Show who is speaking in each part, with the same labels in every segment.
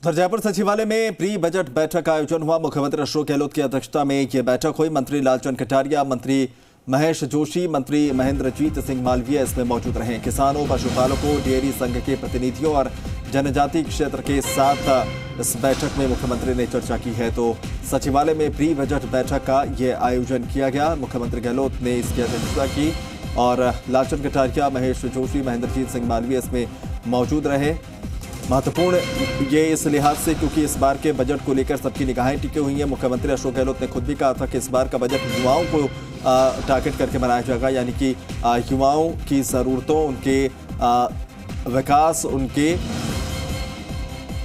Speaker 1: उधर जयपुर सचिवालय में प्री बजट बैठक का आयोजन हुआ। मुख्यमंत्री अशोक गहलोत की अध्यक्षता में यह बैठक हुई। मंत्री लालचंद कटारिया, मंत्री महेश जोशी, मंत्री महेंद्रजीत सिंह मालवीय इसमें मौजूद रहे। किसानों, पशुपालकों, डेयरी संघ के प्रतिनिधियों और जनजाति क्षेत्र के साथ इस बैठक में मुख्यमंत्री ने चर्चा की है। तो सचिवालय में प्री बजट बैठक का यह आयोजन किया गया। मुख्यमंत्री गहलोत ने इसकी अध्यक्षता की और लालचंद कटारिया, महेश जोशी, महेंद्रजीत सिंह मालवीय इसमें मौजूद रहे। महत्वपूर्ण ये इस लिहाज से क्योंकि इस बार के बजट को लेकर सबकी निगाहें टिकी हुई हैं। मुख्यमंत्री अशोक गहलोत ने खुद भी कहा था कि इस बार का बजट युवाओं को टारगेट करके बनाया जाएगा, यानी कि युवाओं की ज़रूरतों, उनके विकास, उनके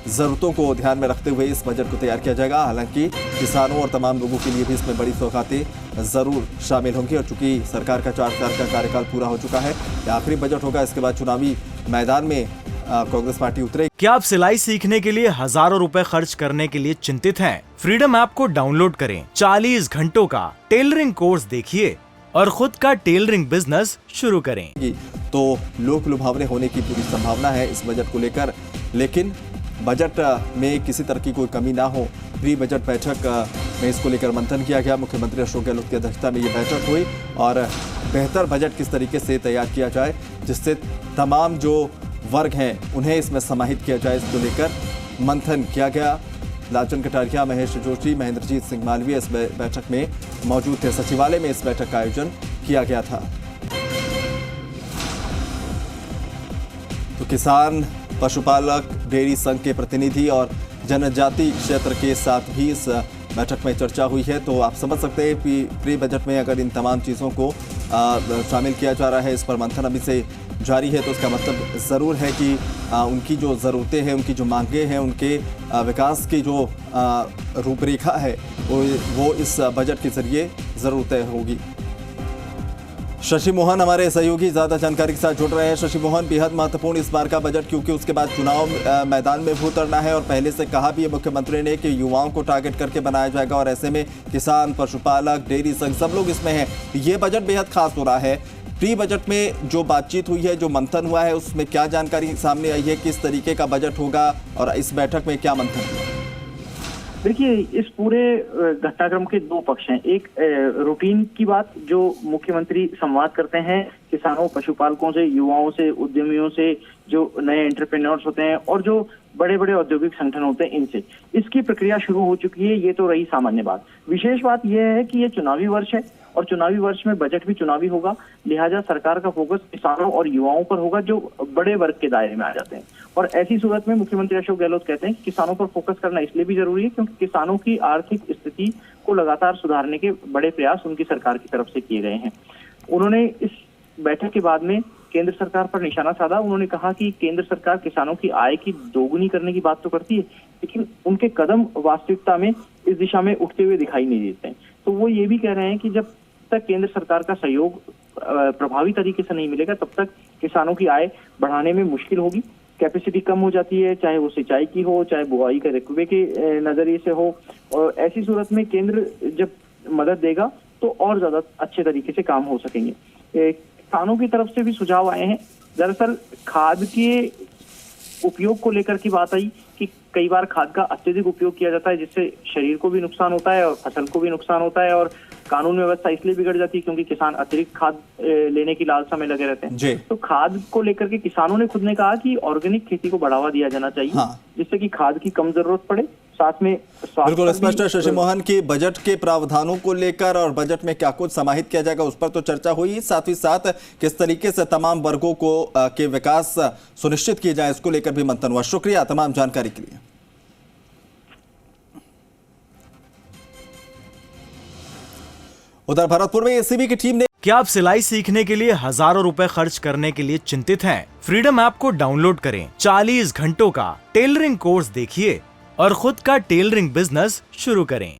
Speaker 1: ज़रूरतों को ध्यान में रखते हुए इस बजट को तैयार किया जाएगा। हालांकि किसानों और तमाम लोगों के लिए भी इसमें बड़ी सौगातें ज़रूर शामिल होंगी। और चूंकि सरकार का 4 साल का कार्यकाल पूरा हो चुका है, यह आखिरी बजट होगा। इसके बाद चुनावी मैदान में कांग्रेस पार्टी उतरेगी।
Speaker 2: क्या आप सिलाई सीखने के लिए हजारों रुपए खर्च करने के लिए चिंतित हैं? फ्रीडम ऐप को डाउनलोड करें, 40 घंटों का टेलरिंग कोर्स देखिए और खुद का टेलरिंग बिजनेस शुरू करें।
Speaker 1: तो लोक लुभावने होने की पूरी संभावना है इस बजट को लेकर, लेकिन बजट में किसी तरह की कोई कमी ना हो। प्री बजट बैठक में इसको लेकर मंथन किया गया। मुख्यमंत्री अशोक गहलोत की अध्यक्षता में ये बैठक हुई और बेहतर बजट किस तरीके से तैयार किया जाए जिससे तमाम जो वर्ग हैं उन्हें इसमें समाहित किया जाए, इसको लेकर मंथन किया गया। लालचंद कटारिया, महेश जोशी, महेंद्रजीत सिंह मालवीय इस बैठक में मौजूद थे। सचिवालय में इस बैठक का आयोजन किया गया था। तो किसान, पशुपालक, डेयरी संघ के प्रतिनिधि और जनजाति क्षेत्र के साथ भी इस बैठक में चर्चा हुई है। तो आप समझ सकते हैं कि प्री बजट में अगर इन तमाम चीज़ों को शामिल किया जा रहा है, इस पर मंथन अभी से जारी है, तो इसका मतलब ज़रूर है कि उनकी जो ज़रूरतें हैं, उनकी जो मांगें हैं, उनके विकास की जो रूपरेखा है वो इस बजट के जरिए ज़रूर तय होगी। शशि मोहन हमारे सहयोगी ज़्यादा जानकारी के साथ जुड़ रहे हैं। शशि मोहन, बेहद महत्वपूर्ण इस बार का बजट क्योंकि उसके बाद चुनाव मैदान में भी उतरना है और पहले से कहा भी है मुख्यमंत्री ने कि युवाओं को टारगेट करके बनाया जाएगा और ऐसे में किसान, पशुपालक, डेयरी संघ सब लोग इसमें हैं। ये बजट बेहद खास हो रहा है। प्री बजट में जो बातचीत हुई है, जो मंथन हुआ है, उसमें क्या जानकारी सामने आई है, किस तरीके का बजट होगा और इस बैठक में क्या मंथन हुआ?
Speaker 3: देखिए, इस पूरे घटनाक्रम के 2 पक्ष हैं। एक रूटीन की बात जो मुख्यमंत्री संवाद करते हैं किसानों, पशुपालकों से, युवाओं से, उद्यमियों से, जो नए एंटरप्रेन्योर्स होते हैं और जो बड़े बड़े औद्योगिक संगठन होते हैं, इनसे इसकी प्रक्रिया शुरू हो चुकी है। ये तो रही सामान्य बात। विशेष बात यह है कि ये चुनावी वर्ष है और चुनावी वर्ष में बजट भी चुनावी होगा, लिहाजा सरकार का फोकस किसानों और युवाओं पर होगा जो बड़े वर्ग के दायरे में आ जाते हैं। और ऐसी सूरत में मुख्यमंत्री अशोक गहलोत कहते हैं कि किसानों पर फोकस करना इसलिए भी जरूरी है क्योंकि किसानों की आर्थिक स्थिति को लगातार सुधारने के बड़े प्रयास उनकी सरकार की तरफ से किए गए हैं। उन्होंने इस बैठक के बाद में केंद्र सरकार पर निशाना साधा। उन्होंने कहा कि केंद्र सरकार किसानों की आय की दोगुनी करने की बात तो करती है, लेकिन उनके कदम वास्तविकता में इस दिशा में उठते हुए दिखाई नहीं देते हैं। तो वो ये भी कह रहे हैं कि जब तक केंद्र सरकार का सहयोग प्रभावी तरीके से नहीं मिलेगा तब तक किसानों की आय बढ़ाने में मुश्किल होगी। कैपेसिटी कम हो जाती है, चाहे वो सिंचाई की हो, चाहे बुआई के रकबे के नजरिए से हो। और ऐसी सूरत में केंद्र जब मदद देगा तो और ज्यादा अच्छे तरीके से काम हो सकेंगे। किसानों की तरफ से भी सुझाव आए हैं। दरअसल खाद के उपयोग को लेकर की बात आई कि कई बार खाद का अत्यधिक उपयोग किया जाता है जिससे शरीर को भी नुकसान होता है और फसल को भी नुकसान होता है और कानून व्यवस्था इसलिए बिगड़ जाती है क्योंकि किसान अतिरिक्त खाद लेने की लालसा में लगे रहते हैं। तो खाद को लेकर के किसानों ने खुद ने कहा कि ऑर्गेनिक खेती को बढ़ावा दिया जाना चाहिए, जिससे कि खाद की कम जरूरत पड़े। साथ में
Speaker 1: बिल्कुल स्पष्ट है शशि मोहन की बजट के प्रावधानों को लेकर और बजट में क्या कुछ समाहित किया जाएगा उस पर तो चर्चा हुई, साथ ही साथ किस तरीके से तमाम वर्गों को के विकास सुनिश्चित किए जाए इसको लेकर भी मंथन हुआ। शुक्रिया तमाम जानकारी के लिए। उधर भरतपुर में एसीबी की टीम ने
Speaker 2: क्या आप सिलाई सीखने के लिए हजारों रुपए खर्च करने के लिए चिंतित हैं? फ्रीडम ऐप को डाउनलोड करें, 40 घंटों का टेलरिंग कोर्स देखिए और खुद का टेलरिंग बिजनेस शुरू करें।